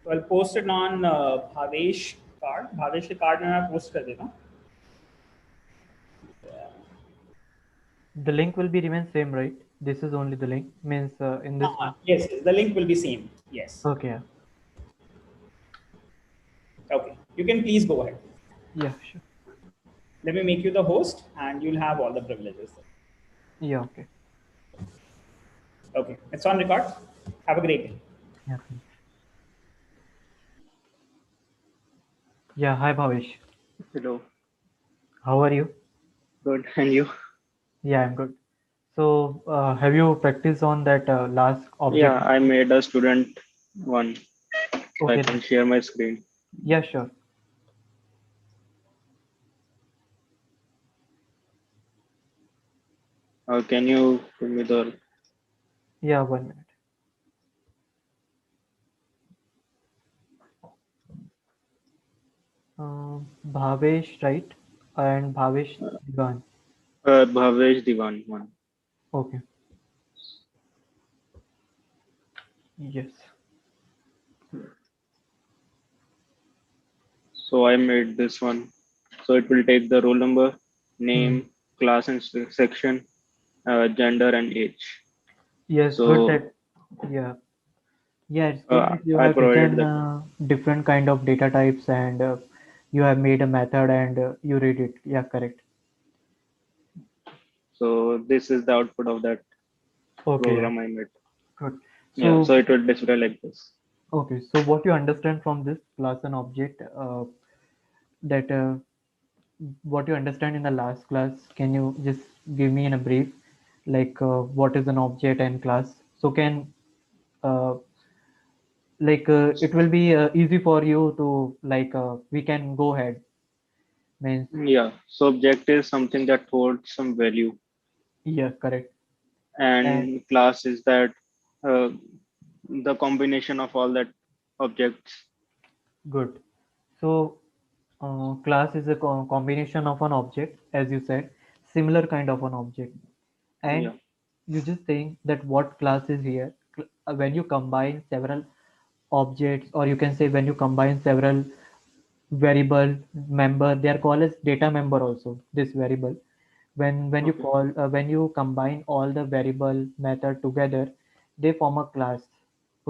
So I'll post it on Bhavesh card. Bhavesh के card में मैं post कर देता हूँ. The link will be remain same, right? This is only the link, means in this one. Yes, the link will be same. Yes. Okay, yeah. Okay. You can please go ahead. Yeah, sure. Let me make you the host, and you'll have all the privileges. Yeah, okay. Okay. It's on record. Have a great day. Yeah, thanks. Yeah, hi Bhavesh. Hello. How are you? Good. And you? Yeah, I'm good. So, have you practiced on that last Yeah, object? I made a student one. I Okay, can share my screen. yeah, sure. Can you give me the Yeah, 1 minute. Bhavesh, right? And Bhavesh Divan. Bhavesh Diwan one? Okay. Yes. So I made this one. So it will take the roll number, Hmm. name, class and section, gender and age. Yes, good So that. Yeah. Yeah, it's good that you I have provided written that. different kind of data types and you have made a method and you read it. Yeah, correct. So this is the output of that Okay, yeah, program I made. good. Yeah. So, So it will display like this. okay, so what you understand from this class and object, that what you understand in the last class, can you just give me in a brief, like what is an object and class? So can uh, it will be easy for you to we can go ahead. Means Yeah. So object is something that holds some value, yeah, correct. And and class is that uh, the combination of all that objects. good. So class is a combination of an object, as you said, similar kind of an object. And Yeah. you just think that what class is here. When you combine several objects, or you can say when you combine several variable member, they are called as data member also, this variable. When you Okay. call when you combine all the variable method together, they form a class.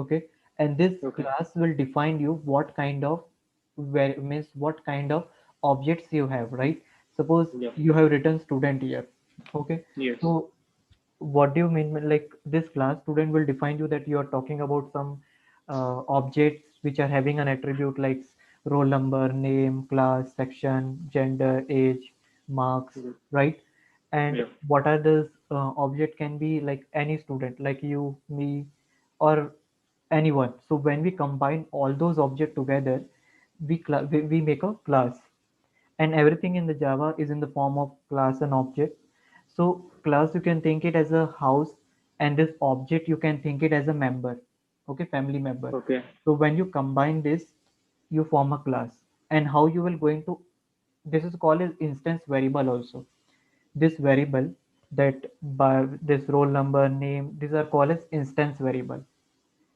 Okay, and this Okay. class will define you what kind of means what kind of objects you have, right? Suppose Yeah. you have written student here. Okay, Yes. so what do you mean, like this class student will define you that you are talking about some objects which are having an attribute like roll number, name, class, section, gender, age, marks, Mhm. right? And Yeah. what are those object can be like any student like you, me, or anyone. So when we combine all those objects together, we make a class. And everything in the Java is in the form of class and object. So class, you can think it as a house, and this object you can think it as a member, okay, family member. Okay. So when you combine this, you form a class. And how you will going to, this is called as instance variable also. This variable, that by this roll number, name, these are called as instance variable.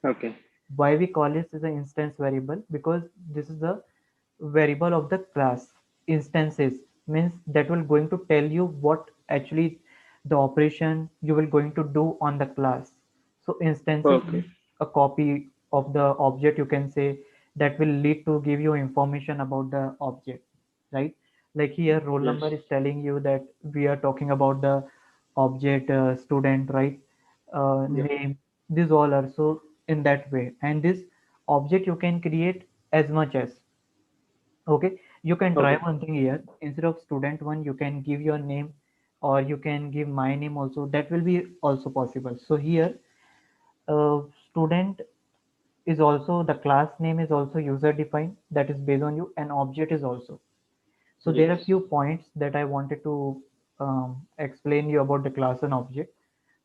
Okay. Why we call this as an instance variable? Because this is the variable of the class. Instances means that will going to tell you what actually the operation you will going to do on the class. So instances Okay. means a copy of the object, you can say, that will lead to give you information about the object, right? Like here roll Yes. number is telling you that we are talking about the object student, right? Yeah. Name, these all are so in that way. And this object you can create as much as, okay, you can try Okay. one thing here. Instead of student one, you can give your name, or you can give my name also, that will be also possible. So here student is also, the class name is also user defined, that is based on you, and object is also. So there are Yes. few points that I wanted to explain you about the class and object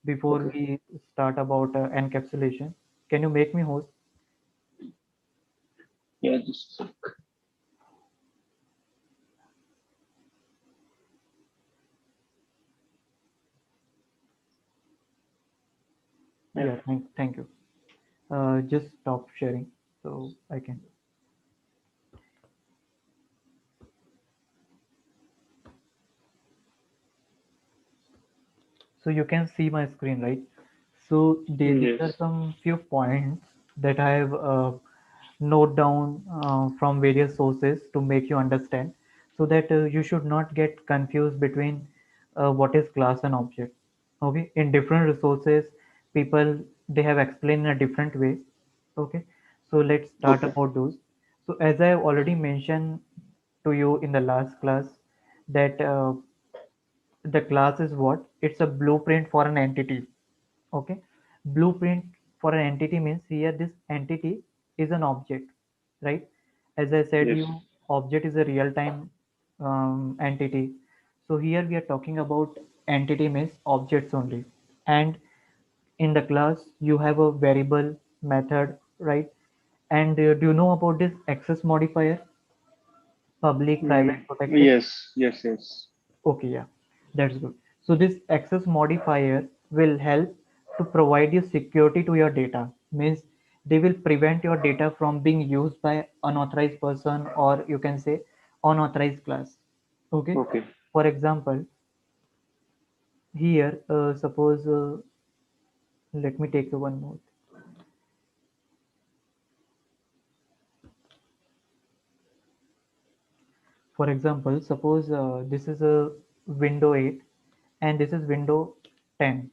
before Okay. we start about encapsulation. Can you make me host? Yeah. Just yeah. Yeah, thank you. Just stop sharing. So I can. So you can see my screen, right? So these are Yes. some few points that I have note down from various sources to make you understand, so that you should not get confused between what is class and object. Okay, in different resources, people they have explained in a different way. Okay, so let's start Okay. about those. So as I have already mentioned to you in the last class, that the class is what? It's a blueprint for an entity. Okay, blueprint for an entity means here this entity is an object, right? As I said Yes. you, object is a real time entity. So here we are talking about entity means objects only. And in the class you have a variable, method, right? And do you know about this access modifier? Public, private, protected. Yes. Yes. Yes. Okay, yeah, that's good. So this access modifier will help to provide you security to your data. Means they will prevent your data from being used by unauthorized person, or you can say unauthorized class. Okay. Okay. For example, here, suppose, let me take the one more. For example, suppose this is a window 8 and this is window 10.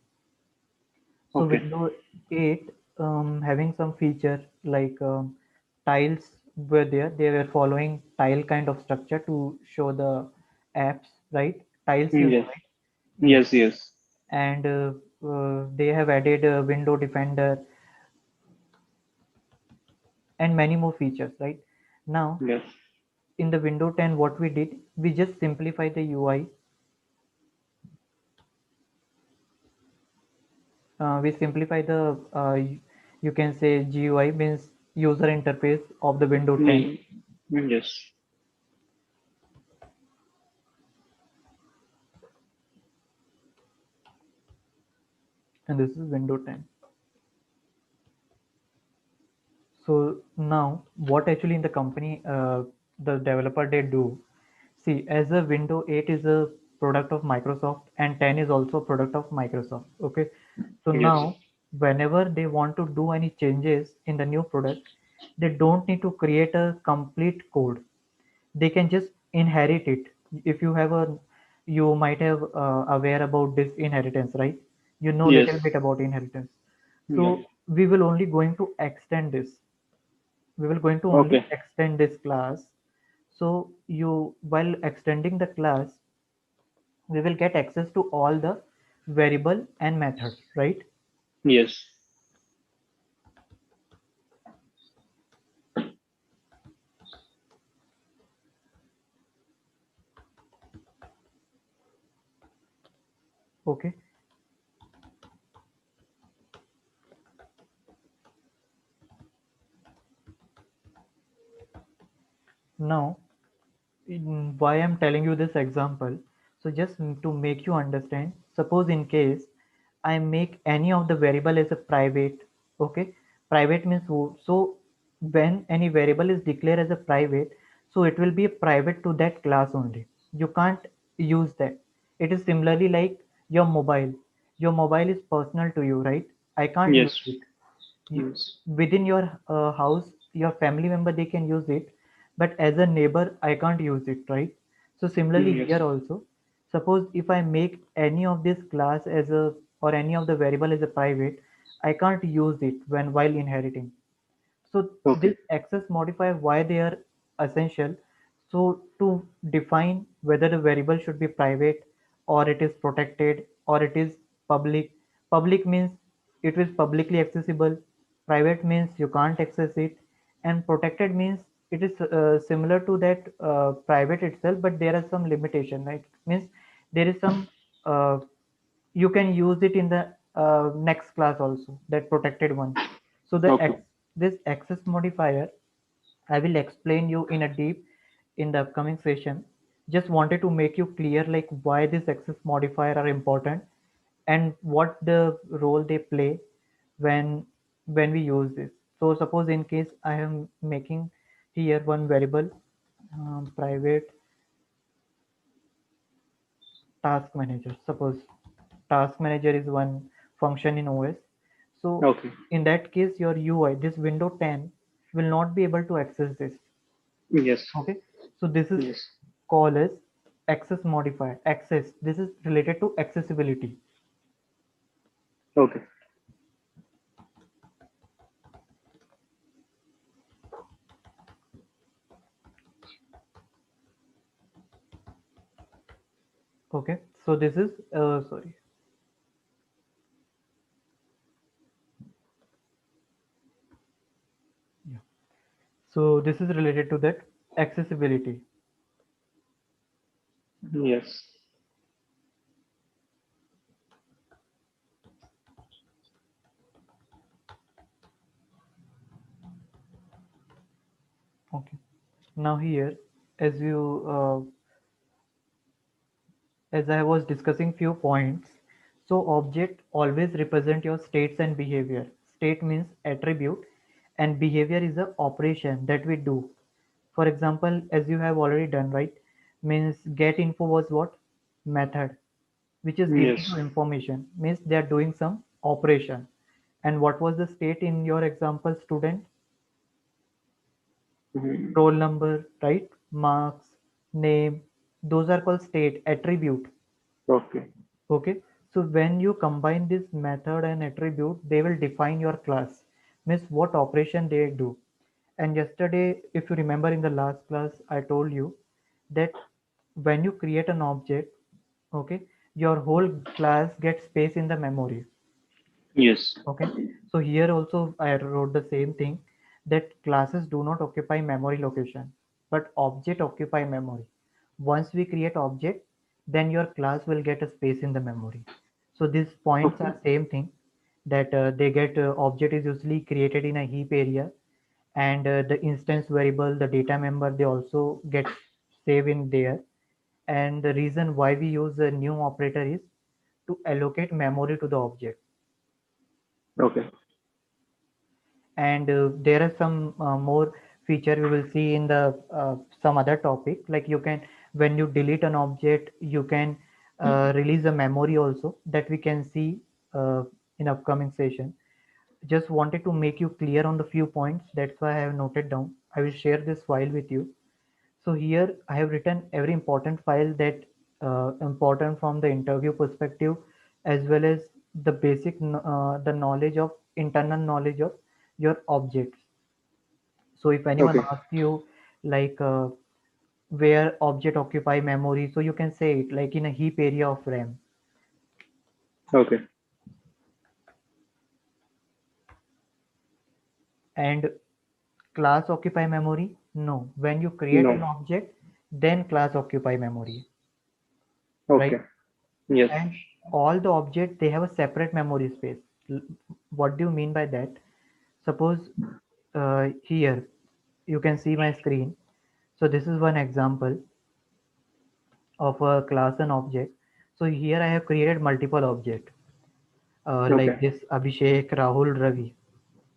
So Okay. Windows 8 having some feature like tiles were there. They were following tile kind of structure to show the apps, right? Tiles you know, Yes. right? Yes. Yes. Yes. And they have added Window Defender and many more features, right? Now Yes. in the Window 10, what we did, we just simplify the UI. We simplify the you can say GUI means user interface of the Window 10. Yes. And this is Window 10. So now what actually in the company the developer they do, see, as a Window 8 is a product of Microsoft and 10 is also a product of Microsoft. Okay, so Yes. now whenever they want to do any changes in the new product, they don't need to create a complete code. They can just inherit it. If you have a, you might have aware about this inheritance, right? You know Yes. little bit about inheritance. Yeah. So we will only going to extend this, we will going to only Okay. extend this class. So you, while extending the class, we will get access to all the variable and method, right? Yes. Okay, now why I'm telling you this example, so just to make you understand, suppose in case I make any of the variable as a private. Okay, private means so when any variable is declared as a private, so it will be a private to that class only. You can't use that. It is similarly like your mobile. Your mobile is personal to you, right? I can't Yes. use it. You, Yes. within your house, your family member they can use it, but as a neighbor I can't use it, right? So similarly Yes. here also, suppose if I make any of this class as a, or any of the variable as a private, I can't use it when while inheriting. So Okay. this access modifier, why they are essential? So to define whether the variable should be private or it is protected or it is public. Public means it is publicly accessible. Private means you can't access it, and protected means it is similar to that private itself, but there are some limitation. Right? Means there is some uh, you can use it in the next class also, that protected one. So Okay. this access modifier I will explain you in a deep in the upcoming session. Just wanted to make you clear like why this access modifier are important and what the role they play when when we use this. So suppose in case I am making here one variable, private task manager. Suppose task manager is one function in OS. So Okay. in that case, your UI, this window 10 will not be able to access this. Yes. Okay. So this is Yes. called as access modifier. Access. This is related to accessibility. Okay. Okay. So this is sorry. Yeah. So this is related to that accessibility. Yes. Okay. Now here, as you as I was discussing few points, so object always represent your states and behavior. State means attribute and behavior is a operation that we do. For example, as you have already done, right? Means get info was what? Method, which is giving Yes. you information, means they are doing some operation. And what was the state in your example, student? Mhm. Roll number, right? Marks, name, those are called state, attribute. Okay. Okay, so when you combine this method and attribute, they will define your class, means what operation they do. And yesterday, if you remember in the last class, I told you that when you create an object, okay, your whole class gets space in the memory. Yes. Okay, so here also I wrote the same thing, that classes do not occupy memory location, but object occupy memory. Once we create object, then your class will get a space in the memory. So these points Okay. are same thing, that they get object is usually created in a heap area, and the instance variable, the data member, they also get saved in there. And the reason why we use a new operator is to allocate memory to the object. Okay. And there are some more feature we will see in the some other topic, like you can, when you delete an object, you can release a memory also, that we can see in upcoming session. Just wanted to make you clear on the few points, that's why I have noted down. I will share this file with you. So here I have written every important file that important from the interview perspective, as well as the basic the knowledge of internal knowledge of your objects. So if anyone Okay. asks you like where object occupy memory, so you can say it like in a heap area of RAM. Okay. And class occupy memory? No. When you create an No. object, then class occupy memory, right? Okay. Yes. And all the objects, they have a separate memory space. What do you mean by that? Suppose here you can see my screen. So this is one example of a class and object. So here I have created multiple objects like Okay. this Abhishek, Rahul, Ravi.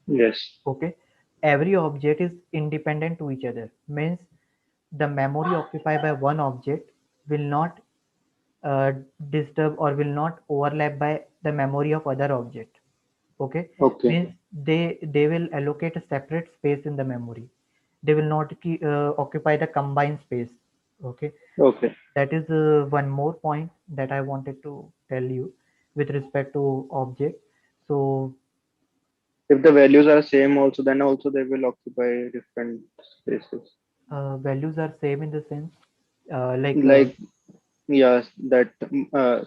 Yes. Okay, every object is independent to each other. Means the memory occupied by one object will not uh, disturb or will not overlap by the memory of other object. Okay, Okay. means they will allocate a separate space in the memory. They will not occupy the combined space. Okay, Okay. that is one more point that I wanted to tell you with respect to object. So If the values are same also, then also they will occupy different spaces. values are same in the sense like Like, yes, that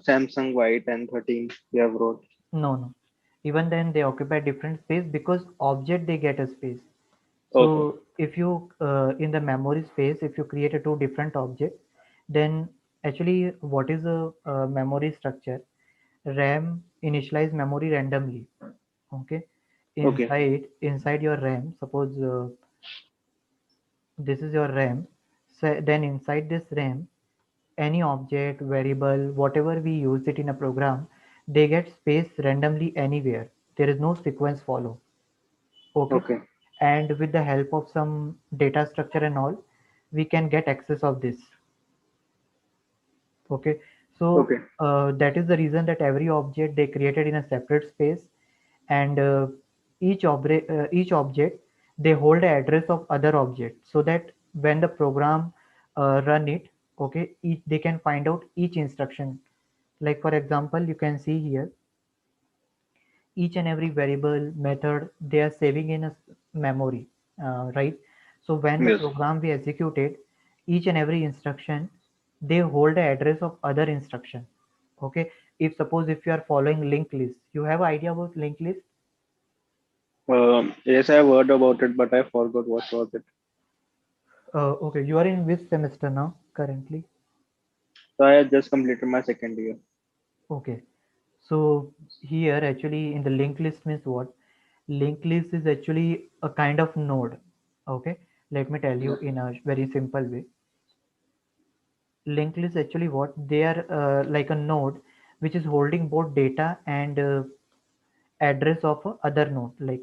Samsung White N13 we have wrote. no, no, even then they occupy different space because object they get a space. Okay. So if you in the memory space, if you create a two different objects, then actually what is a, memory structure? RAM initialize memory randomly. Okay, Okay. inside your RAM, suppose this is your RAM. So then inside this RAM, any object, variable, whatever we use it in a program, they get space randomly anywhere. There is no sequence follow. Okay, Okay. and with the help of some data structure and all, we can get access of this. Okay, so Okay. that is the reason that every object they created in a separate space, and each object they hold the address of other object, so that when the program run it, okay, they can find out each instruction. Like for example, you can see here each and every variable method they are saving in a memory, right? So when the Yes. program we executed, each and every instruction they hold the address of other instruction. Okay, if suppose if you are following linked list, you have idea about linked list. Yes, I have heard about it, but I forgot what was it. Okay, you are in which semester now currently? So I have just completed my second year. Okay, so here actually in the linked list means what? Linked list is actually a kind of node. Okay, let me tell you Yes. in a very simple way. Linked list actually what they are, like a node which is holding both data and address of a other node. Like,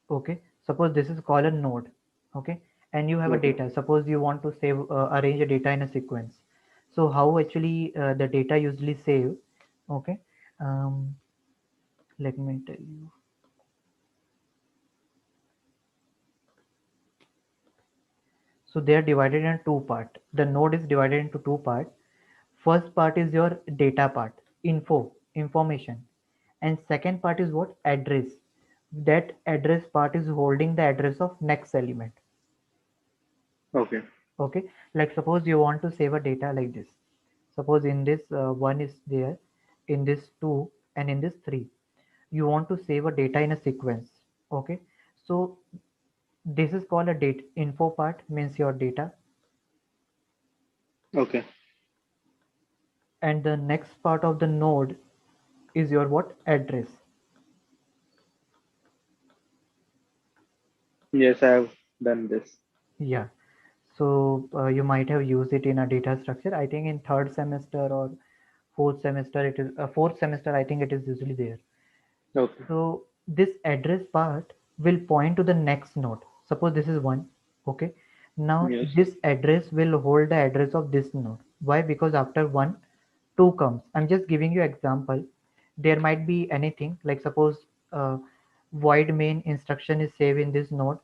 okay, suppose this is called a node. Okay, and you have a Okay. data, suppose you want to save, arrange a data in a sequence. So how actually the data usually save? Okay, um, let me tell you. So they are divided in two part. The node is divided into two part. First part is your data part, information, and second part is what? Address. That address part is holding the address of next element. Okay. Okay, like suppose you want to save a data like this. Suppose in this one is there, in this two, and in this three. You want to save a data in a sequence. Okay, so this is called a date info part, means your data, Okay. and the next part of the node is your what? Address. Yes, I have done this. Yeah. So you might have used it in a data structure. I think in third semester or fourth semester, it is fourth semester. I think it is usually there. Okay. So this address part will point to the next node. Suppose this is one. Okay. Now Yes. this address will hold the address of this node. Why? Because after one, two comes. I'm just giving you example. There might be anything like suppose void main instruction is saved in this node.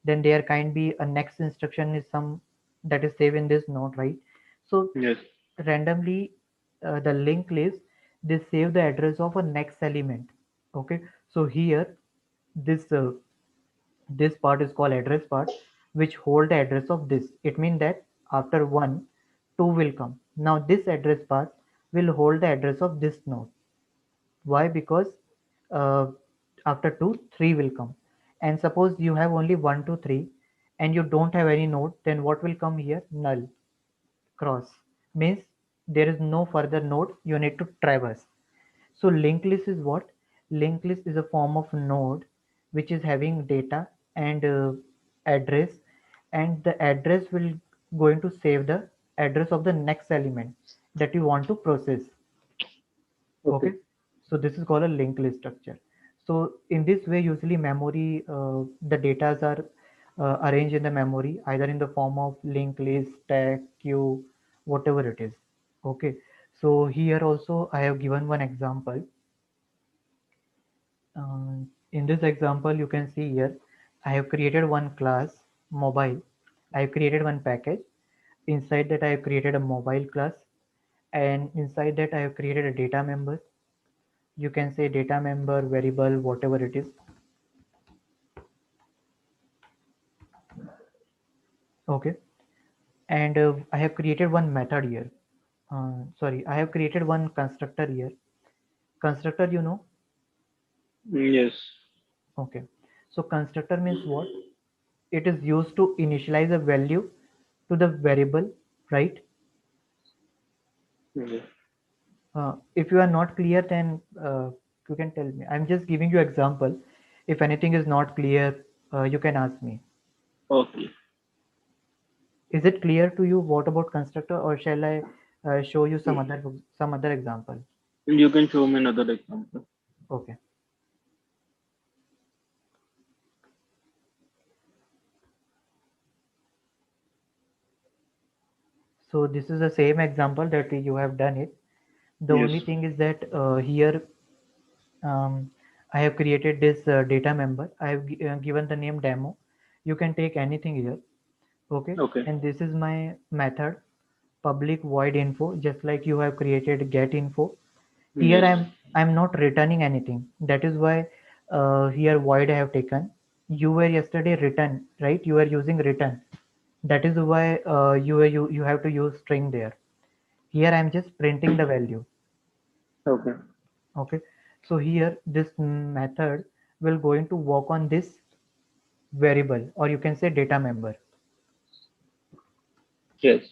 Then there can be a next instruction is some that is saved in this node, right? So Yes. randomly the linked list they save the address of a next element. Okay, so here this this part is called address part, which hold the address of this. It means that after one, two will come. Now this address part will hold the address of this node. Why? Because uh, after 2 3 will come, and suppose you have only 1 2 3 and you don't have any node, then what will come here? Null. Cross means there is no further node you need to traverse. So linked list is what? Linked list is a form of node which is having data and address, and the address will going to save the address of the next element that you want to process. Okay. Okay, so this is called a linked list structure. So in this way, usually memory, the datas are arranged in the memory either in the form of linked list, stack, queue, whatever it is. Okay, so here also I have given one example. In this example, you can see here, I have created one class mobile. I have created one package. Inside that, I have created a mobile class, and inside that, I have created a data member. You can say data member, variable, whatever it is. Okay, and I have created one method here. Sorry, I have created one constructor here. Constructor, you know. Yes. Okay, so constructor means what? It is used to initialize a value to the variable, right? Yes. If you are not clear, then you can tell me. I'm just giving you example. If anything is not clear, you can ask me. Okay. Is it clear to you what about constructor, or shall I? show you some other example? You can show me another example. Okay. So this is the same example that you have done it. The Yes. only thing is that here um, I have created this data member. I have given the name demo. You can take anything here. Okay. Okay. And this is my method, public void info, just like you have created get info. Here Yes. I'm not returning anything. That is why here void I have taken. You were yesterday return, right? You are using return. That is why you have to use string there. Here I'm just printing the value. Okay. Okay. So here this method will going to work on this variable, or you can say data member. Yes.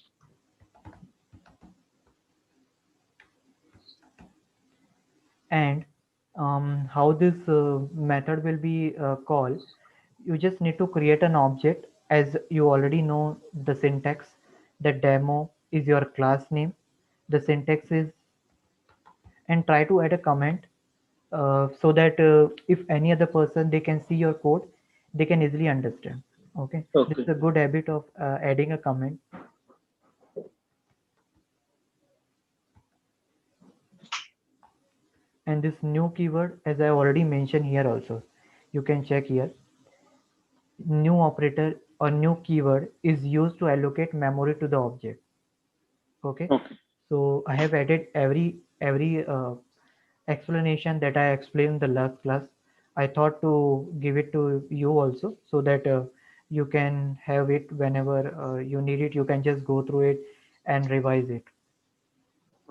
And how this method will be called, you just need to create an object. As you already know the syntax, the demo is your class name, the syntax is, and try to add a comment so that if any other person they can see your code, they can easily understand. Okay, this is Okay. a good habit of adding a comment. And this new keyword, as I already mentioned here also, you can check here, new operator or new keyword is used to allocate memory to the object. Okay, Okay. so I have added every explanation that I explained in the last class. I thought to give it to you also, so that you can have it whenever you need it. You can just go through it and revise it.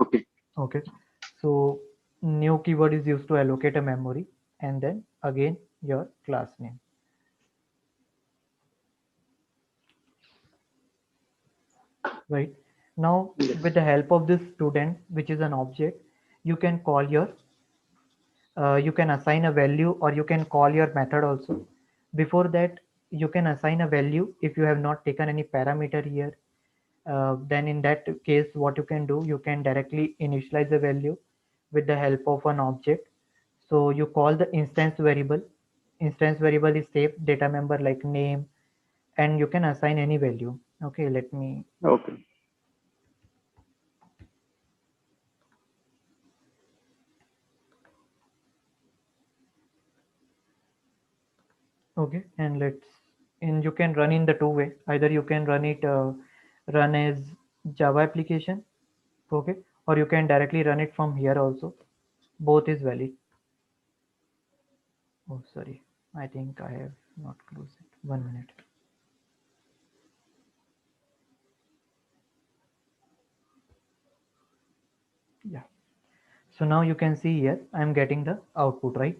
Okay. Okay, so new keyword is used to allocate a memory, and then again your class name. Right, now Yes. with the help of this student, which is an object, you can call your you can assign a value, or you can call your method also. Before that, you can assign a value if you have not taken any parameter here. Then in that case, what you can do, you can directly initialize a value with the help of an object. So you call the instance variable. Instance variable is safe data member like name, and you can assign any value. Okay, let me. Okay. Okay, and let's, and you can run in the two way. Either you can run as Java application, okay, or you can directly run it from here also. Both is valid. Oh, sorry, I think I have not closed it. 1 minute. Yeah. So now you can see here I'm getting the output, right?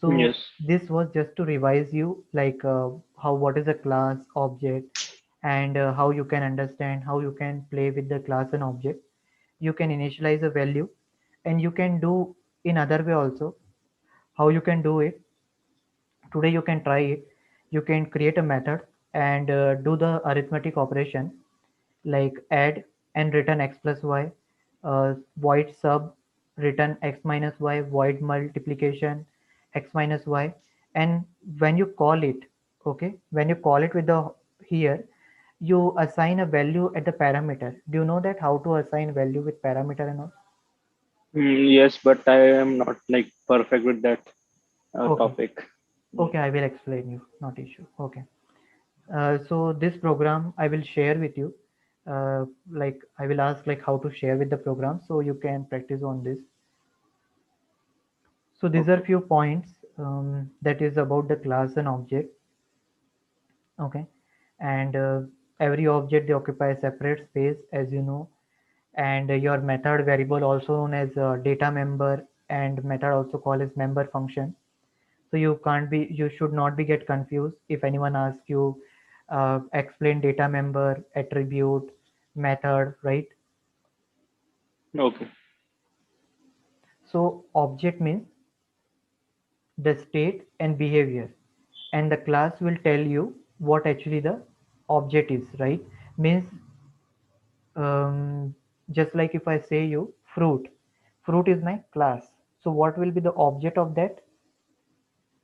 So Yes. this was just to revise you, like how, what is a class object, and how you can understand, how you can play with the class and object. You can initialize a value, and you can do in other way also. How you can do it today, you can try it. You can create a method and do the arithmetic operation like add and return x plus y, void sub, return x minus y, void multiplication x minus y. And when you call it, okay, when you call it with the here, you assign a value at the parameter. Do you know that how to assign value with parameter and all? Yes, but I am not like perfect with that Okay, topic. okay, I will explain you, not issue. Okay. So this program I will share with you. Like I will ask like how to share with the program, so you can practice on this. So these are Okay. few points that is about the class and object. Okay, and every object they occupy a separate space, as you know, and your method variable also known as data member, and method also called as member function. So you should not be get confused if anyone asks you explain data member, attribute, method, right? Okay. So object means the state and behavior, and the class will tell you what actually the object is, right? Means um, Just like if I say you fruit is my class. So what will be the object of that?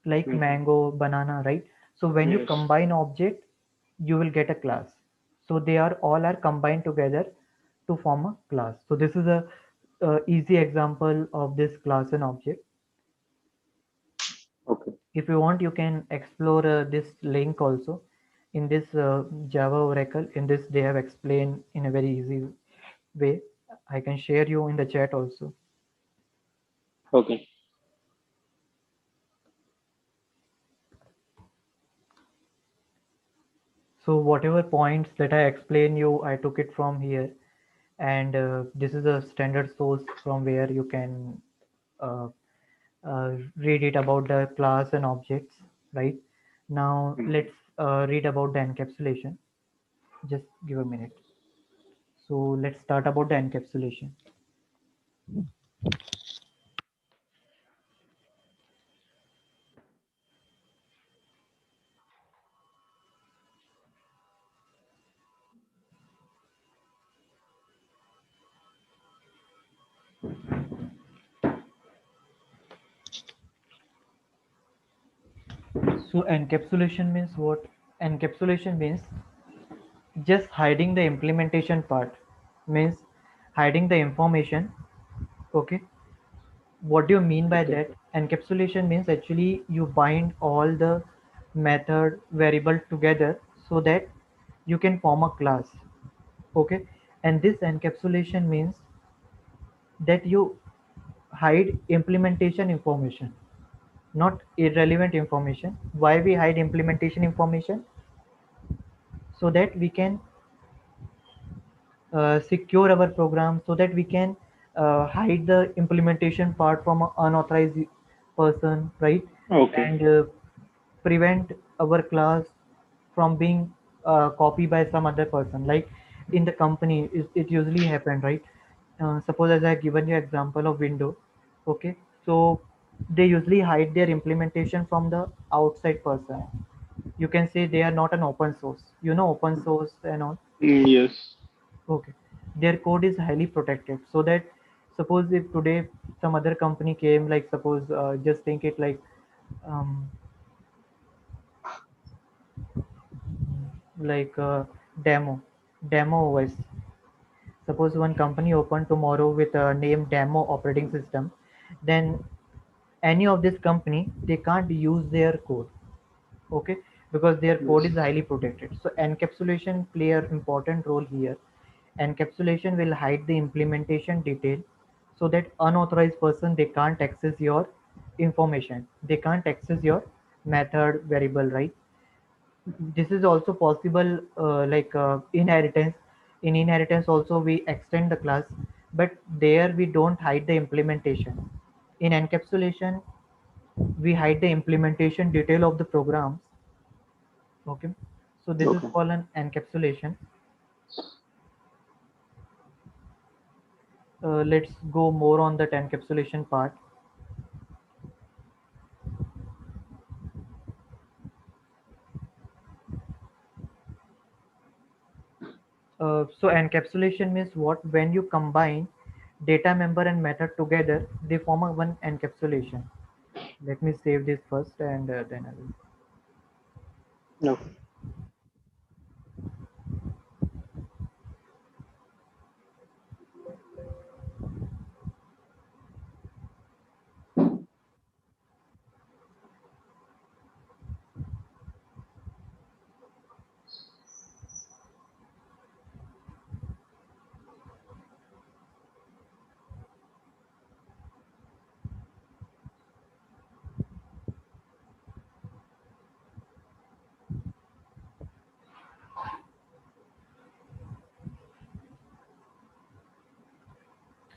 Like Mhm. mango, banana, right? So when you Yes. combine object, you will get a class. So they are all are combined together to form a class. So this is a easy example of this class and object. Okay. If you want, you can explore this link also. In this Java Oracle, in this they have explained in a very easy way. I can share you in the chat also. Okay. So whatever points that I explain you, I took it from here, and this is a standard source from where you can uh, read it about the class and objects. Right now, Mhm. let's read about the encapsulation. Just give a minute. So let's start about the encapsulation. So encapsulation means what? Encapsulation means just hiding the implementation part, means hiding the information. Okay, what do you mean by Okay. that? Encapsulation means actually you bind all the method variable together so that you can form a class. Okay, and this encapsulation means that you hide implementation information, not irrelevant information. Why we hide implementation information? So that we can secure our program, so that we can hide the implementation part from an unauthorized person, right? Okay. And prevent our class from being copied by some other person. Like in the company, it usually happen, right? Suppose as I have given you example of window. Okay, so they usually hide their implementation from the outside person. You can say they are not an open source, open source and all. Yes. Okay, their code is highly protected, so that suppose if today some other company came, like suppose just think it like um, like demo OS. Suppose one company open tomorrow with a name demo operating system, then any of this company they can't use their code. Okay, because their code Yes. is highly protected. So encapsulation play an important role here. Encapsulation will hide the implementation detail so that unauthorized person they can't access your information, they can't access your method variable, right? This is also possible like inheritance. In inheritance also we extend the class, but there we don't hide the implementation. In encapsulation we hide the implementation detail of the programs. Okay, so this is Okay. called an encapsulation. Let's go more on that encapsulation part. So encapsulation means what? When you combine data member and method together, they form a one encapsulation. Let me save this first, and then I will. Okay.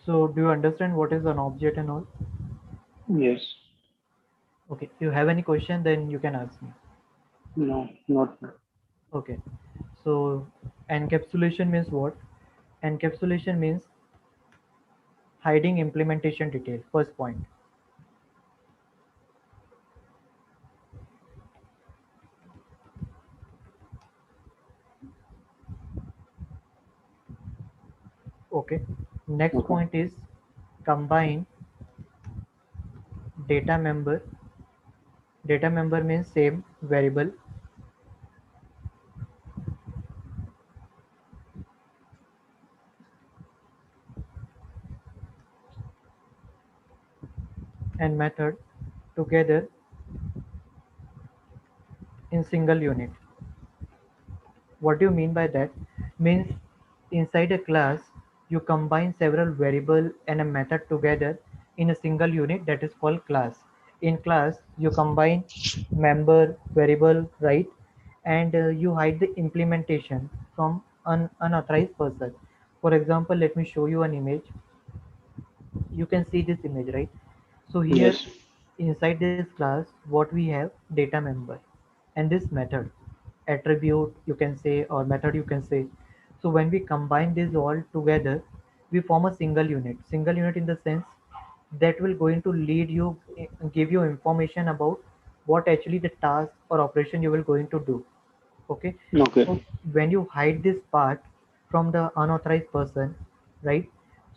So do you understand what is an object and all? Yes. Okay, if you have any question, then you can ask me. No, not. Okay, so encapsulation means what? Encapsulation means hiding implementation detail. First point. Okay. Next Okay. point is combine data member. Data member means same variable and method together in single unit. What do you mean by that? Means inside a class, you combine several variable and a method together in a single unit that is called class. In class, you combine member, variable, right? And you hide the implementation from unauthorized person. For example, let me show you an image. You can see this image, right? So here Yes. inside this class, what we have data member and this method attribute you can say or method you can say. So when we combine these all together, we form a single unit in the sense that will going to lead you give you information about what actually the task or operation you will going to do. Okay. Okay. So when you hide this part from the unauthorized person, right,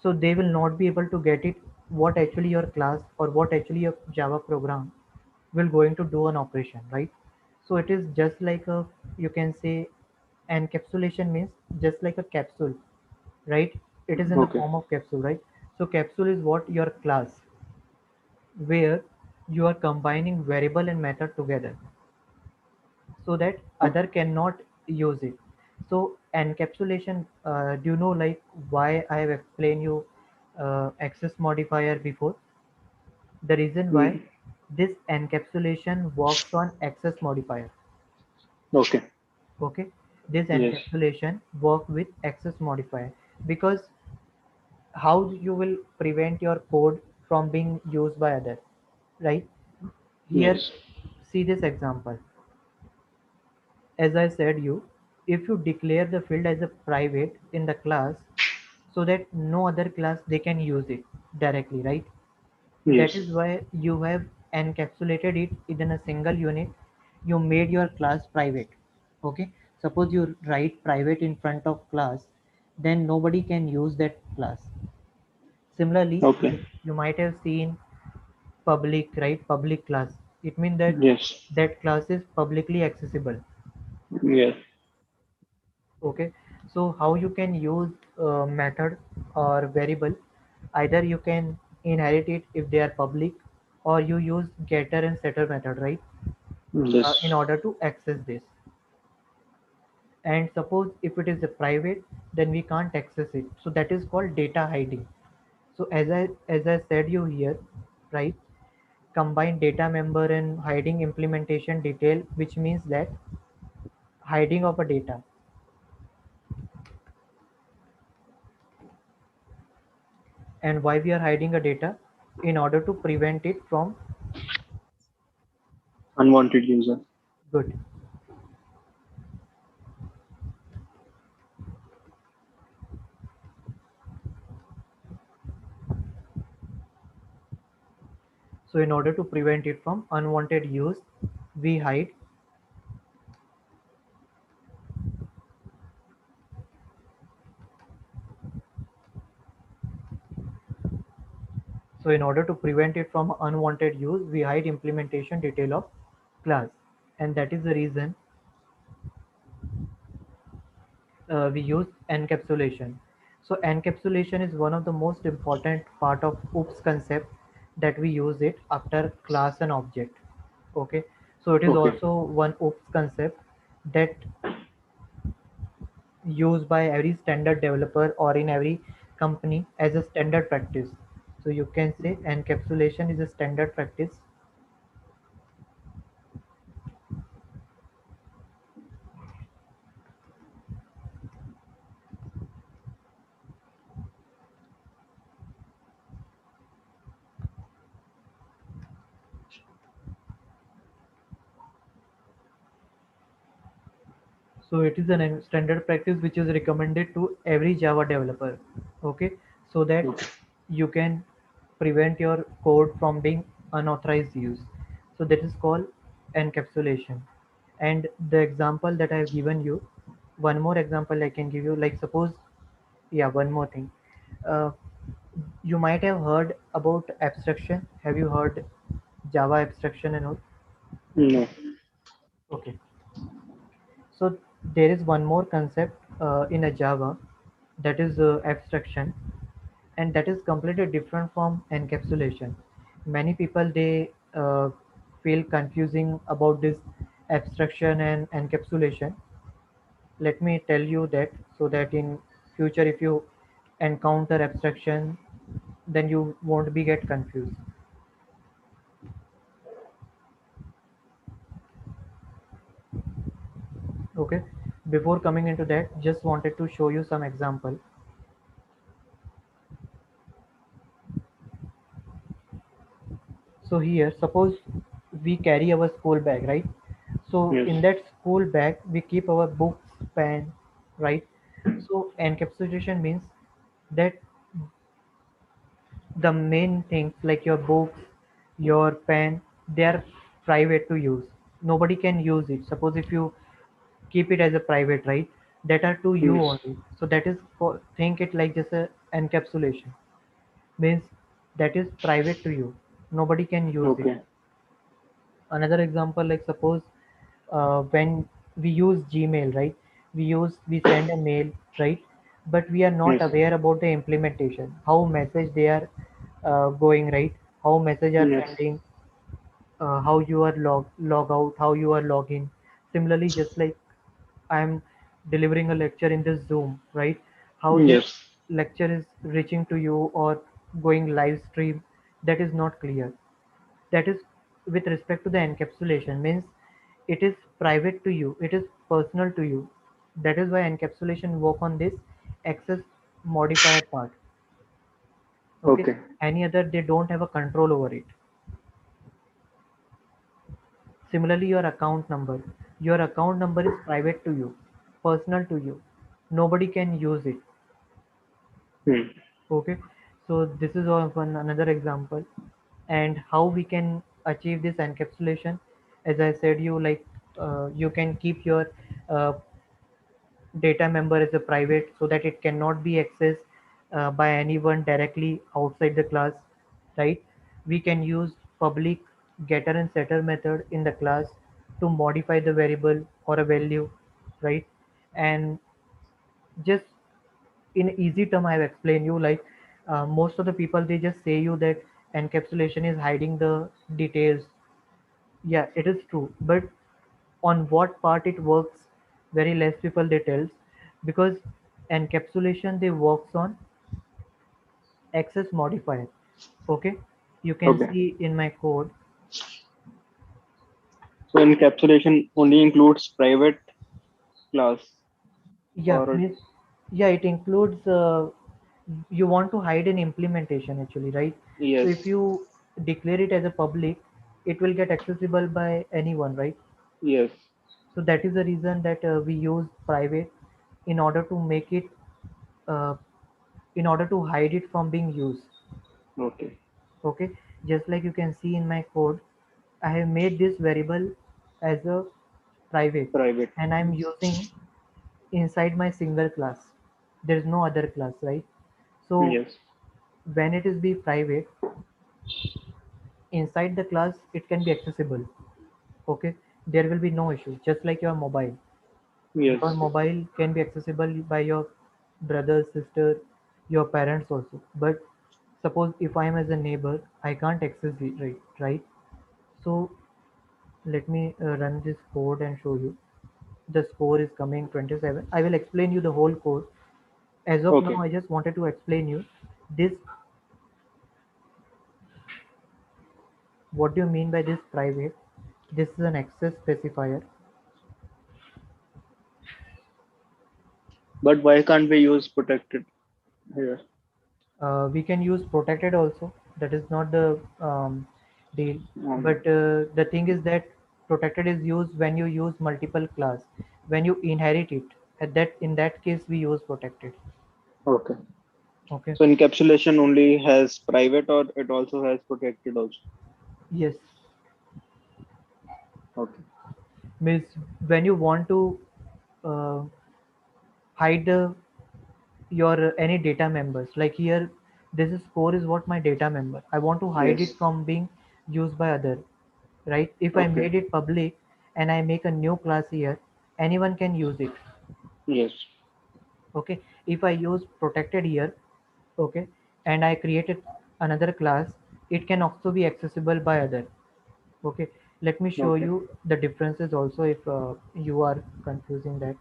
so they will not be able to get it what actually your class or what actually your Java program will going to do an operation, right? So it is just like a, you can say, encapsulation means just like a capsule, right? It is in the Okay. form of capsule, right? So capsule is what your class, where you are combining variable and method together so that Oh, other cannot use it. So encapsulation, do you know like why I have explained you access modifier before? The reason why mm, this encapsulation works on access modifier. okay. Okay, this Yes. encapsulation work with access modifier because how you will prevent your code from being used by other, right? Here, Yes. see this example. As I said you, if you declare the field as a private in the class so that no other class they can use it directly, right? That Yes. is why you have encapsulated it within a single unit. You made your class private. Okay. Suppose you write private in front of class, then nobody can use that class. Similarly, Okay. you might have seen public, right? Public class. It means that Yes. that class is publicly accessible. Yes. Okay, so how you can use method or variable, either you can inherit it if they are public or you use getter and setter method, right, in Yes. order to access this. And suppose if it is a private, then we can't access it, so that is called data hiding. So as I said you here, right, combine data member and hiding implementation detail, which means that hiding of a data. And why we are hiding a data? In order to prevent it from, Unwanted user. good. So in order to prevent it from unwanted use, we hide. So in order to prevent it from unwanted use, we hide implementation detail of class. And that is the reason we use encapsulation. So encapsulation is one of the most important part of OOPS concept that we use it after class and object. Okay. So it is Okay. also one OOPS concept that used by every standard developer or in every company as a standard practice. So you can say encapsulation is a standard practice. So it is an standard practice which is recommended to every Java developer. Okay, so that Okay. you can prevent your code from being unauthorized use. So that is called encapsulation. And the example that I have given you, one more example I can give you, like suppose, yeah, one more thing. uh, you might have heard about abstraction. Have you heard Java abstraction and all? No. Okay. So there is one more concept in a Java, that is abstraction, and that is completely different from encapsulation. Many people they feel confusing about this abstraction and encapsulation. Let me tell you that, so that in future if you encounter abstraction, then you won't be get confused. Okay, before coming into that, just wanted to show you some example. So here, suppose we carry our school bag, right? So Yes. in that school bag, we keep our books, pen, right? So encapsulation means that the main things like your books, your pen, they are private to use. Nobody can use it. Suppose if you keep it as a private, right? That are to you Yes. only. So that is for, think it like just a encapsulation. Means that is private to you. Nobody can use it. Okay. Another example, like suppose when we use Gmail, right? We send a mail, right? But we are not Yes. aware about the implementation, how message they are going, right? How message are Yes. sending, how you are log out, how you are log in. Similarly, just like I'm delivering a lecture in this Zoom, right? How this Yes. lecture is reaching to you or going live stream, that is not clear. That is with respect to the encapsulation, means it is private to you, it is personal to you. That is why encapsulation work on this access modifier part. Okay, Okay. any other they don't have a control over it. Similarly, your account number is private to you, personal to you, nobody can use it. Hmm. Okay, so this is one another example. And how we can achieve this encapsulation, as I said you, like you can keep your uh, data member as a private so that it cannot be accessed by anyone directly outside the class, right? We can use public getter and setter method in the class to modify the variable or a value, right? And just in easy term, I have explained you, like most of the people they just say you that encapsulation is hiding the details. Yeah, it is true, but on what part it works, very less people they tells, because encapsulation they works on access modifier. Okay, you can Okay. see in my code. So encapsulation only includes private class Yeah, or means, yeah, it includes you want to hide an implementation actually, right? So if yes. you declare it as a public, it will get accessible by anyone, right? Yes. So that is the reason that we use private in order to make it uh, in order to hide it from being used. Okay. Okay, just like you can see in my code, I have made this variable as a private, Private. and I'm using inside my single class. There is no other class, right? So Yes. when it is be private, inside the class it can be accessible. Okay, there will be no issue, just like your Yes. mobile can be accessible by your brother, sister, your parents also. But suppose if I am as a neighbor, I can't access it, right? So let me run this code and show you. The score is coming 27. I will explain you the whole code. As of now, Okay. I just wanted to explain you this. What do you mean by this private? This is an access specifier. But why can't we use protected here? We can use protected also. That is not the deal. Um, But the thing is that protected is used when you use multiple class. When you inherit it, at that in that case we use protected. okay. Okay. So encapsulation only has private or it also has protected also. Yes. Okay. Means when you want to uh, hide the your any data members. Like here, this is core is what my data member. I want to hide it Yes. from being used by other, right? If I Okay. made it public and I make a new class here, anyone can use it. Yes. Okay. If I use protected here, okay, and I created another class, it can also be accessible by other. Okay. Let me show Okay. you the differences also if you are confusing that.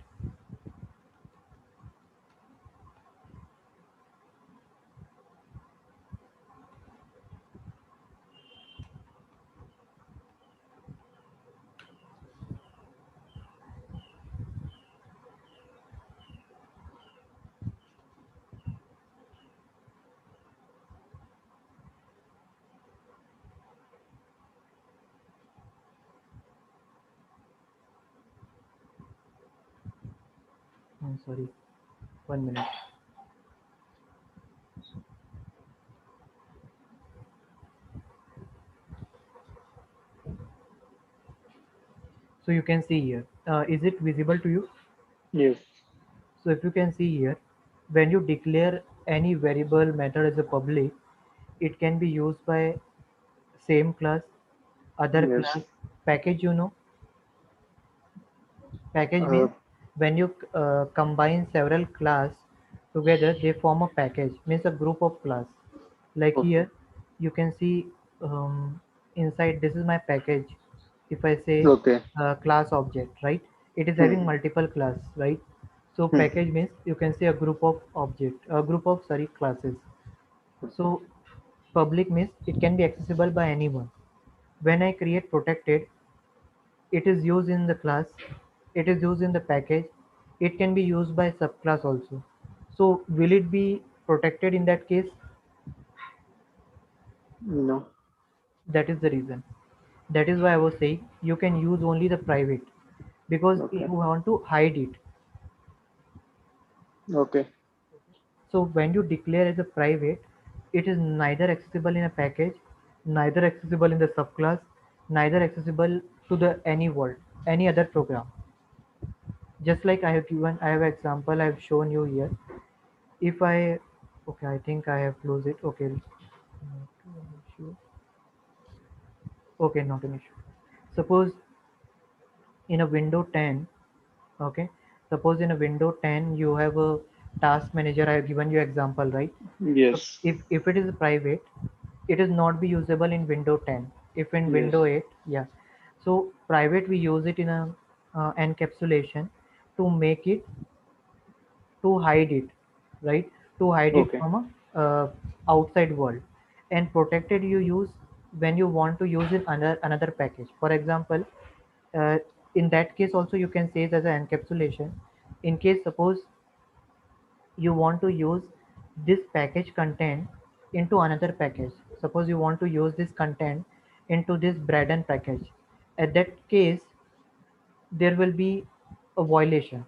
I'm sorry, 1 minute. So you can see here. Is it visible to you? Yes. So if you can see here, when you declare any variable method as a public, it can be used by same class, other Yes. class, package, package Uh, means when you combine several class together, they form a package, means a group of class. Like okay. here, you can see inside this is my package. If I say Okay. class object, right? It is having Hmm. multiple class, right? So Hmm. package means you can say a group of object, a group of sorry classes. So public means it can be accessible by anyone. When I create protected, it is used in the class, it is used in the package, it can be used by subclass also. So will it be protected in that case? No. That is the reason. That is why I was saying you can use only the private because you Okay. want to hide it. Okay. So when you declare as a private, it is neither accessible in a package, neither accessible in the subclass, neither accessible to the any world, any other program. Just like I have example I have shown you here. If I, okay, I think I have closed it. Okay, not an issue. Okay, not an issue. Suppose in a window 10, okay, suppose in a window 10 you have a task manager. I have given you example, right? So Yes. if it is private, it is not be usable in window 10. If in Yes. window 8, yeah. So private we use it in a encapsulation to make it, to hide it, right? To hide it Okay. from a outside world. And protected you use when you want to use in another package. For example, uh, in that case also you can say it as an encapsulation. In case suppose you want to use this package content into another package. Suppose you want to use this content into this Braden package. At that case, there will be a violation.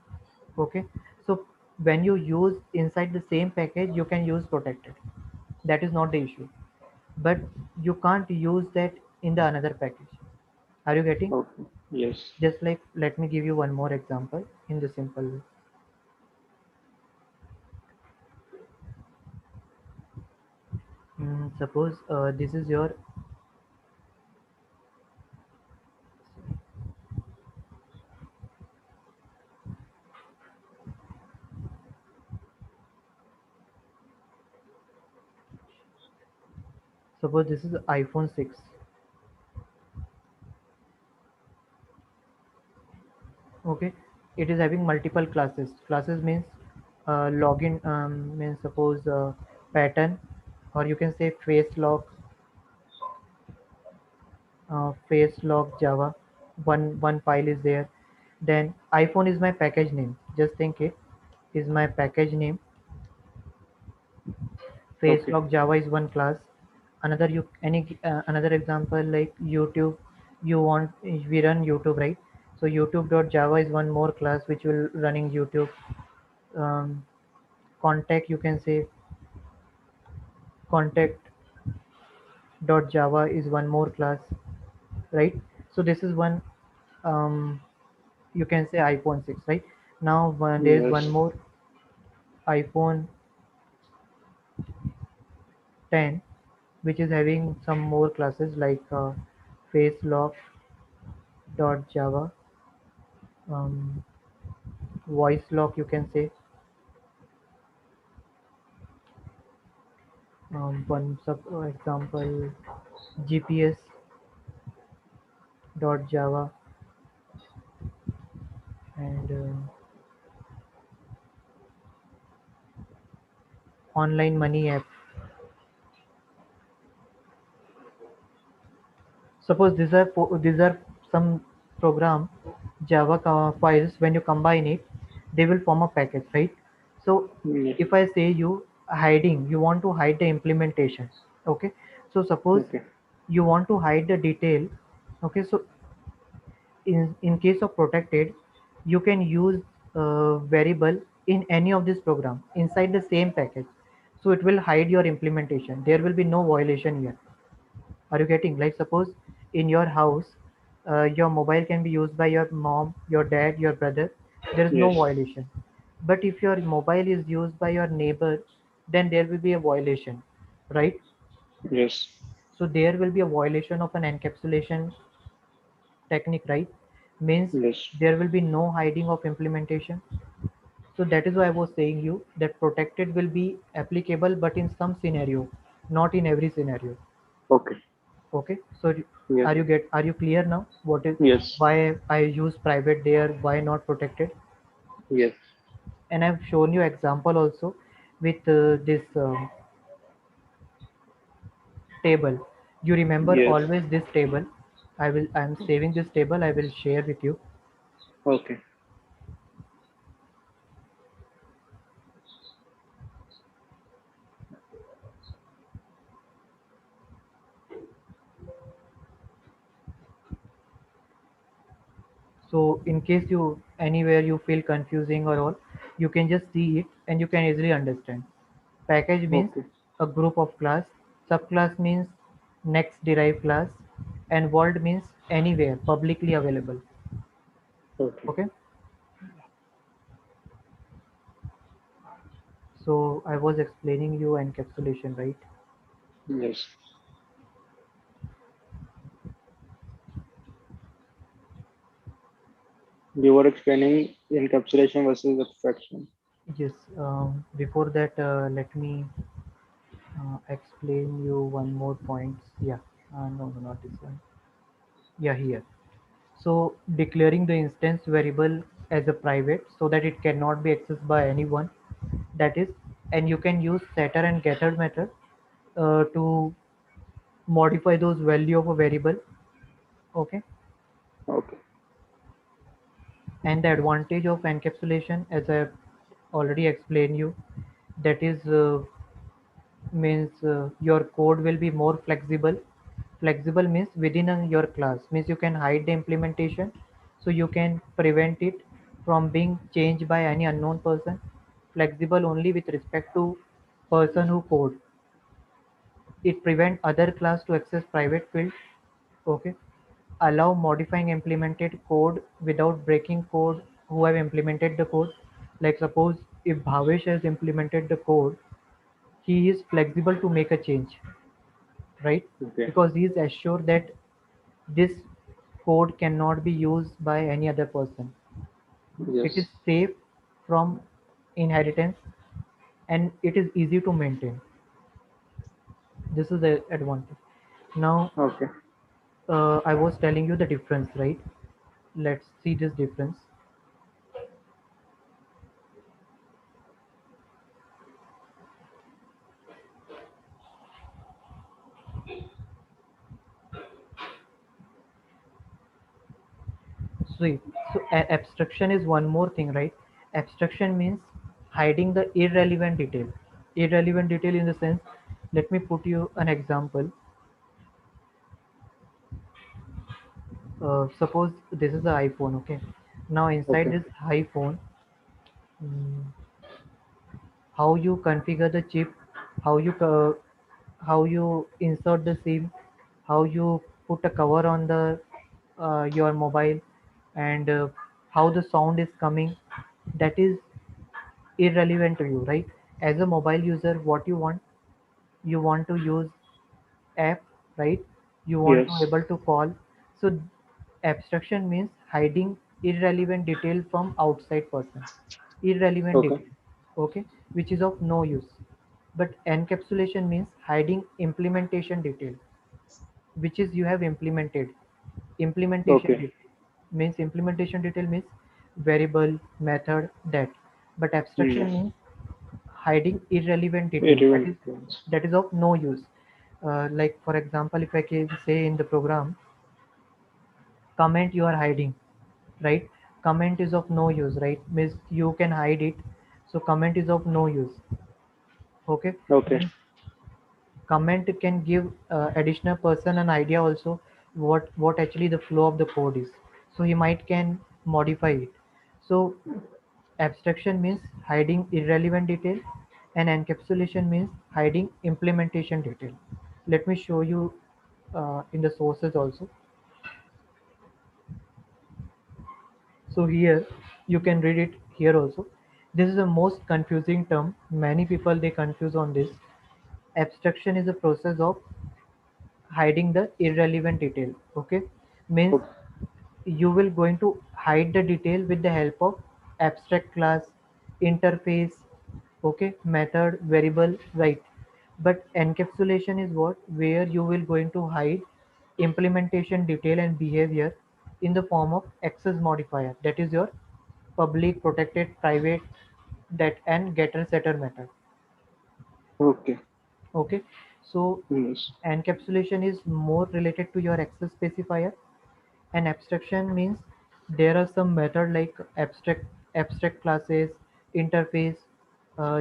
Okay, so when you use inside the same package, you can use protected. That is not the issue, but you can't use that in the another package. Are you getting? Okay. Yes. Just like let me give you one more example in the simple way. Suppose this is your, suppose this is iPhone 6. Okay, it is having multiple classes. Classes means login, means suppose pattern, or you can say face log Java. One file is there. Then iPhone is my package name. Just think it is my package name. Face Okay. log Java is one class. Another you any another example like YouTube. You want we run YouTube, right? So YouTube.java is one more class which will running YouTube. Um, contact you can say contact.java is one more class, right? So this is one, um, you can say iPhone 6, right? Now there is one Yes. more, iPhone 10, which is having some more classes like facelock.java, um, voice lock, you can say. One sub example, gps.java, and online money app. Suppose these are some program Java files. When you combine it, they will form a package, right? So Yes. if I say you hiding, you want to hide the implementation. Okay. So suppose Okay. you want to hide the detail. Okay. So in case of protected, you can use variable in any of this program inside the same package. So it will hide your implementation. There will be no violation here. Are you getting? Like suppose in your house, your mobile can be used by your mom, your dad, your brother. There is no Yes. violation. But if your mobile is used by your neighbor, then there will be a violation, right? Yes. So there will be a violation of an encapsulation technique, right? Means Yes. there will be no hiding of implementation. So that is why I was saying you that protected will be applicable, but in some scenario, not in every scenario. Okay. Okay, so Yes. are you clear now? What is Yes. why I use private there? Why not protected? Yes. And I've shown you example also with this table. You remember Yes. always this table. I'm saving this table. I will share with you. Okay. So in case you anywhere you feel confusing or all, you can just see it and you can easily understand. Package means Okay. a group of class, subclass means next derived class, and world means anywhere publicly available. Okay. Okay, so I was explaining you encapsulation, right? Yes. You were explaining encapsulation versus abstraction. Yes. Before that, let me explain you one more point. Yeah. No, no, not this one. Yeah, here. So declaring the instance variable as a private so that it cannot be accessed by anyone. That is, and you can use setter and getter method to modify those value of a variable. Okay. Okay. And the advantage of encapsulation, as I already explained you, that is means your code will be more flexible. Flexible means within your class means you can hide the implementation, so you can prevent it from being changed by any unknown person. Flexible only with respect to person who code. It prevent other class to access private field. Okay. Allow modifying implemented code without breaking code who have implemented the code. Like suppose if Bhavesh has implemented the code, he is flexible to make a change, right? Okay. Because he is assured that this code cannot be used by any other person. It is Yes. safe from inheritance and it is easy to maintain. This is the advantage. Now, Okay. I was telling you the difference, right? Let's see this difference. See, so abstraction is one more thing, right? Abstraction means hiding the irrelevant detail. Irrelevant detail in the sense, let me put you an example. Suppose this is the iPhone, okay? Now inside Okay. this iPhone, mm, how you configure the chip, how you insert the SIM, how you put a cover on the your mobile, and how the sound is coming. That is irrelevant to you, right? As a mobile user, what you want to use app, right? You want to Yes. able to call. So abstraction means hiding irrelevant detail from outside person, irrelevant Okay. detail, okay, which is of no use. But encapsulation means hiding implementation detail, which is you have implemented. Implementation Okay. detail means implementation detail means variable, method, that. But abstraction Yes. means hiding irrelevant detail, Irrelevant ones. that is of no use. Like for example, if I can say in the program, comment you are hiding, right? Comment is of no use, right? Means you can hide it. So comment is of no use. Okay. Okay. Means comment can give additional person an idea also what actually the flow of the code is. So he might can modify it. So abstraction means hiding irrelevant detail, and encapsulation means hiding implementation detail. Let me show you in the sources also. So here you can read it here also. This is the most confusing term. Many people they confuse on this. Abstraction is a process of hiding the irrelevant detail. Okay, means Okay. you will going to hide the detail with the help of abstract class, interface, okay, method, variable, right? But encapsulation is what where you will going to hide implementation detail and behavior in the form of access modifier, that is your public, protected, private, that and getter setter method. Okay. Okay, so Yes. encapsulation is more related to your access specifier, and abstraction means there are some method like abstract classes, interface.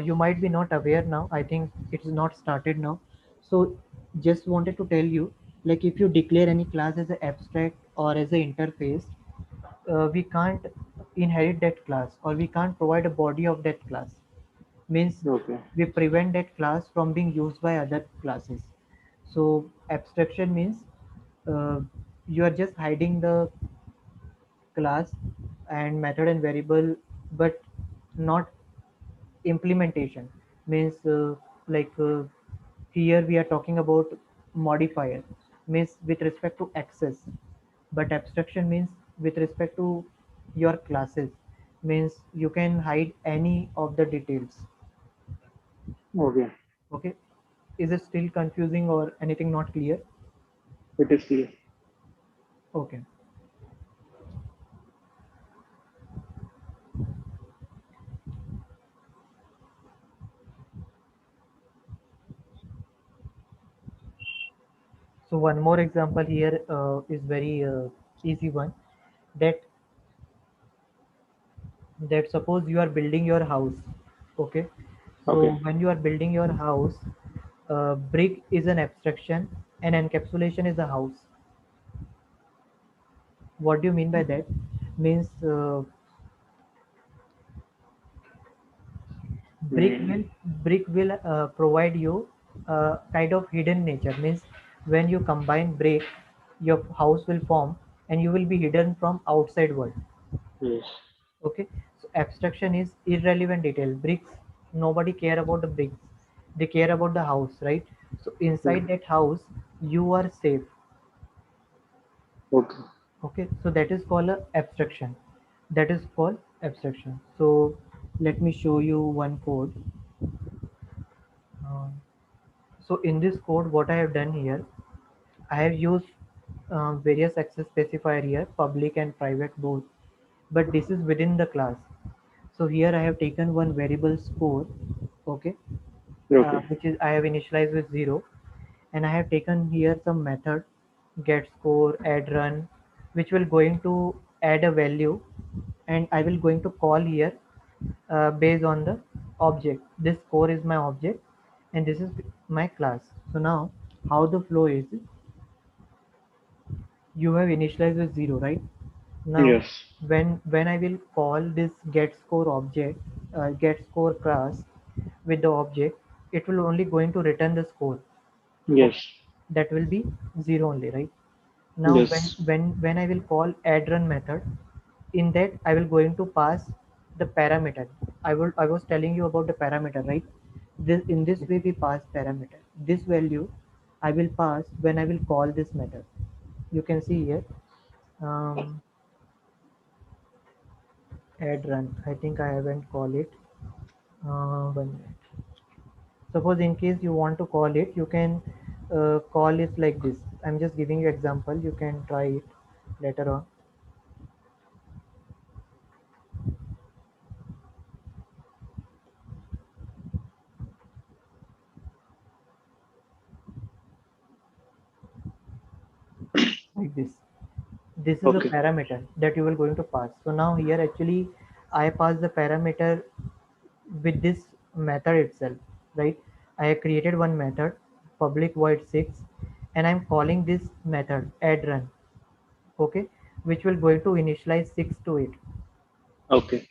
You might be not aware now, I think it's not started now. So just wanted to tell you, like if you declare any class as an abstract or as an interface, we can't inherit that class or we can't provide a body of that class. Means Okay. we prevent that class from being used by other classes. So abstraction means uh, you are just hiding the class and method and variable, but not implementation. Means here we are talking about modifier, means with respect to access, but abstraction means with respect to your classes, means you can hide any of the details. Okay. Okay, is it still confusing or anything not clear? It is clear. Okay. So one more example here is very easy one, that suppose you are building your house. Okay, so Okay. when you are building your house, brick is an abstraction and encapsulation is a house. What do you mean by that? Means brick Hmm. will provide you kind of hidden nature. Means when you combine brick, your house will form and you will be hidden from outside world. Yes. Okay, so abstraction is irrelevant detail. Bricks, nobody care about the bricks, they care about the house, right? So inside Hmm. that house you are safe. Okay. Okay, so that is called a abstraction. That is called abstraction. So let me show you one code. Uh, so in this code what I have done here, I have used various access specifier here, public and private both, but this is within the class. So here I have taken one variable score, okay, Okay. which is I have initialized with 0, and I have taken here some method get score, add run, which will going to add a value, and I will going to call here based on the object. This score is my object, and this is my class. So now how the flow is, you have initialized with 0, right? Now Yes. when I will call this get score object, get score class with the object, it will only going to return the score. Okay, Yes. that will be 0 only, right? Now Yes. when I will call add run method, in that I will going to pass the parameter. I was telling you about the parameter, right? This, in this way we pass parameter. This value I will pass when I will call this method. You can see here, um, add run. I think I haven't called it. 1 minute. Suppose in case you want to call it, you can call it like this. I'm just giving you example. You can try it later on. Like this is a Okay. parameter that you will going to pass. So now here actually I pass the parameter with this method itself, right? I have created one method, public void 6, and I'm calling this method add run, okay, which will going to initialize 6 to it. Okay.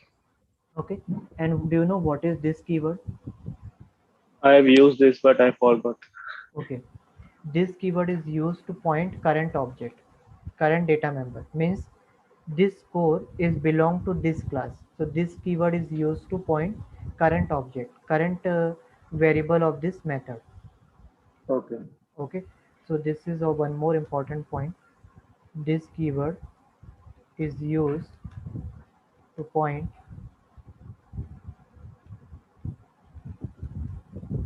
Okay, and do you know what is this keyword? I have used this, but I forgot. Okay, this keyword is used to point current object, current data member. Means this score is belong to this class. So this keyword is used to point current object, current variable of this method. Okay. Okay, so this is one more important point. This keyword is used to point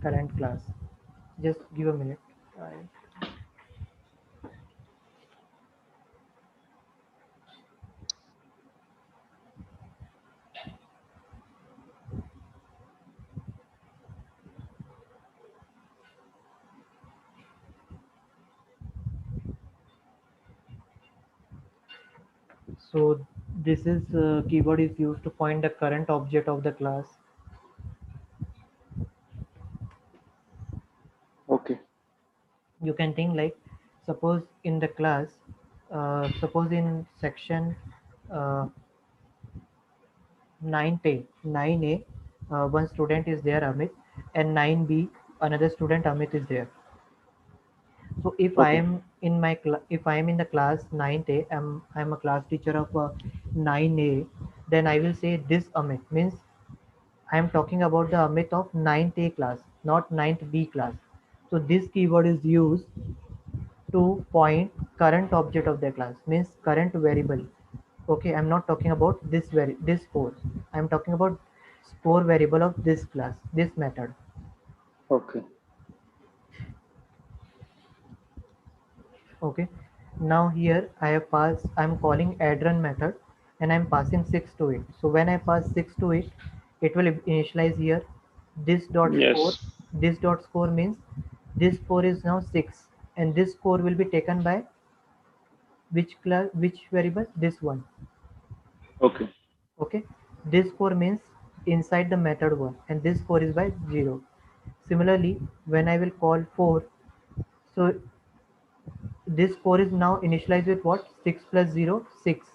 current class. Just give a minute. So this is keyword is used to point the current object of the class. Okay. You can think like, suppose in the class, suppose in section uh, 9A, one student is there, Amit, and 9B, another student, Amit, is there. So if I Okay. am in my if I am in the class 9th A, I'm a class teacher of 9A, then I will say this Amit means I am talking about the Amit of 9th A class, not 9th B class. So this keyword is used to point current object of the class, means current variable. Okay, I'm not talking about this score. I'm talking about score variable of this class, this method. Okay. Okay, now here I have passed, I'm calling add run method, and I'm passing 6 to it. So when I pass 6 to it, it will initialize here this dot score. Yes. This dot score means this score is now 6, and this score will be taken by which class, which variable? This one. Okay. Okay, this score means inside the method 1, and this score is by 0. Similarly, when I will call 4, so this score is now initialized with what? 6 plus 0, 6,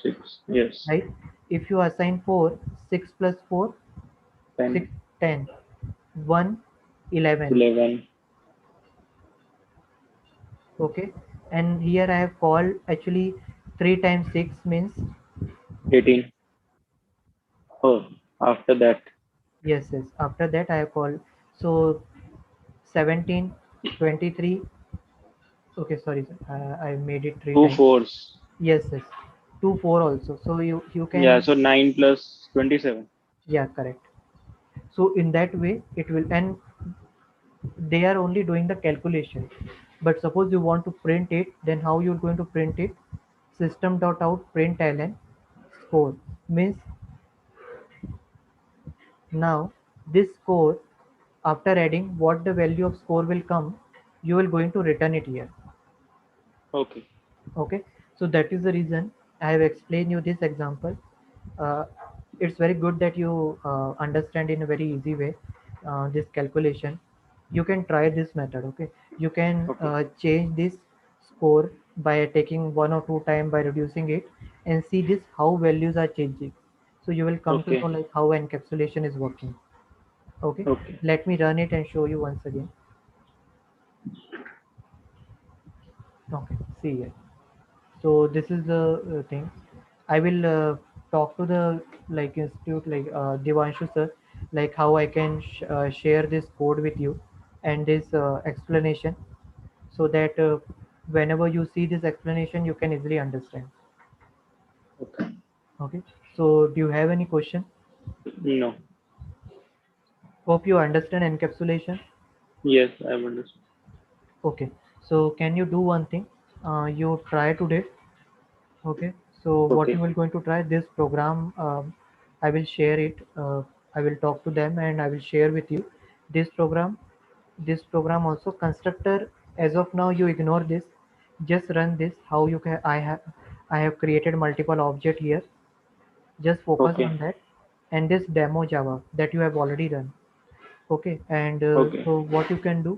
6. Yes. right? If you assign 4, 6 plus 4, 6, 10. 10, 1, 11. 11. Okay, and here I have called actually 3 times 6 means 18. Oh, after that, yes, yes. After that I have called, so 17, 23. Okay, sorry, sir. I made it 3 two times. fours. Yes, yes. 2, 4 also. So you Yeah. can, So 9 plus 27. yeah, correct. So in that way it will, and they are only doing the calculation. But suppose you want to print it, then how you're going to print it? System dot out println score means now this score, after adding what the value of score will come, you will going to return it here. Okay. Okay, so that is the reason I have explained you this example. uh, it's very good that you understand in a very easy way this calculation. You can try this method. Okay, you can Okay. change this score by taking one or two time by reducing it, and see this how values are changing. So you will come to know Okay. like how encapsulation is working. Okay, Okay. let me run it and show you once again. Okay, see here. So this is the thing. I will talk to the like institute like Devanshu sir, like how I can share this code with you and this explanation, so that whenever you see this explanation you can easily understand. Okay. Okay, so do you have any question? No. Hope you understand encapsulation. Yes, I understand. Okay, so can you do one thing? You try today. Okay, so what you Okay. will going to try this program, I will share it. I will talk to them and I will share with you this program. This program also constructor. As of now, you ignore this. Just run this. How you can? I have created multiple object here. Just focus Okay. on that, and this demo Java that you have already done. Okay, and Okay. so what you can do,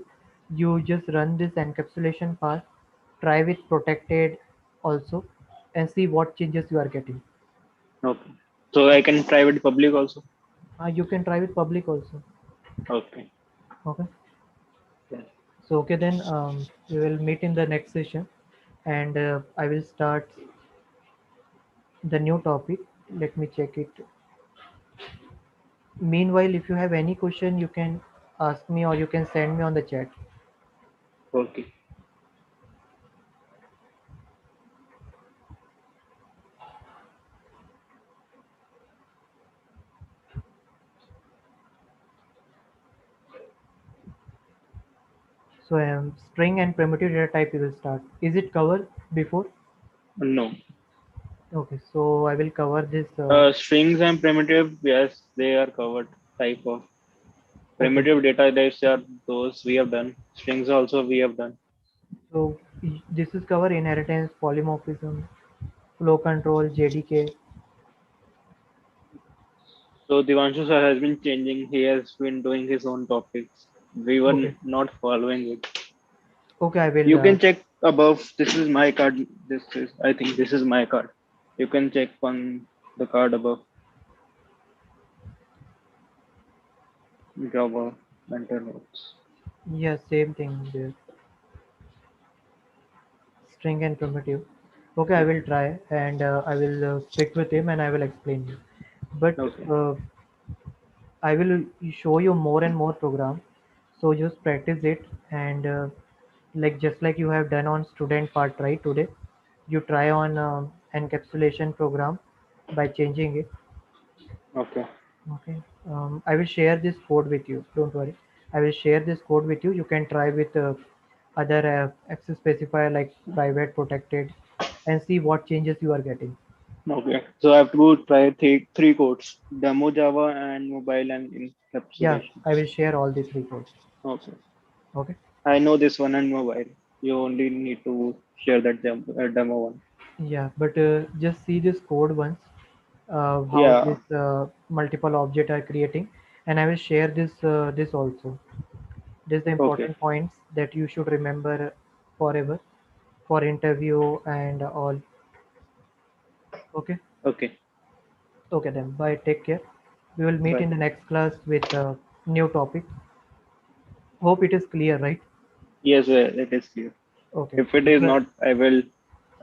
you just run this encapsulation part, try with protected also, and see what changes you are getting. Okay. So I can try with public also. You can try with public also. Okay. Okay, Yes. so okay then we will meet in the next session, and I will start the new topic. Let me check it. Meanwhile, if you have any question, you can ask me or you can send me on the chat. Okay. So string and primitive data type we will start. Is it covered before? No. Okay, so I will cover this. Strings and primitive, yes, they are covered. Type of Okay, primitive data types are those we have done. Strings also we have done. so this is cover inheritance, polymorphism, flow control, JDK. So Devanshu sir has been changing. He has been doing his own topics. We were Okay, not following it. okay, I will. You can check above. This is my card. I think this is my card. You can check on the card above. Java mentor notes. Yeah, same thing there. String and primitive. Okay, I will try and I will speak with him and I will explain you. But Okay. I will show you more and more program. So just practice it and like just like you have done on student part right today, you try on encapsulation program by changing it. Okay. Okay. I will share this code with you. Don't worry. I will share this code with you. You can try with other access specifier like private, protected, and see what changes you are getting. Okay. So I have to try three codes: demo Java and mobile and Yeah, encapsulation. I will share all the three codes. Okay. Okay. I know this one and mobile. You only need to share that demo one. Yeah, but just see this code once. How Yeah. this multiple object are creating, and I will share this also. This is the Okay. important points that you should remember forever for interview and all. Okay. Okay. Okay then. Bye. Take care. We will meet Bye. in the next class with a new topic. Hope it is clear, right? Yes, it is clear. Okay. If it If is you not, I will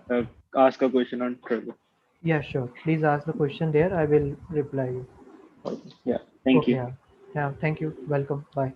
uh, ask a question on Trello. yeah, sure. Please ask the question there. I will reply you. Okay. Yeah. Thank Okay. you. Yeah. Yeah. Thank you. Welcome. Bye.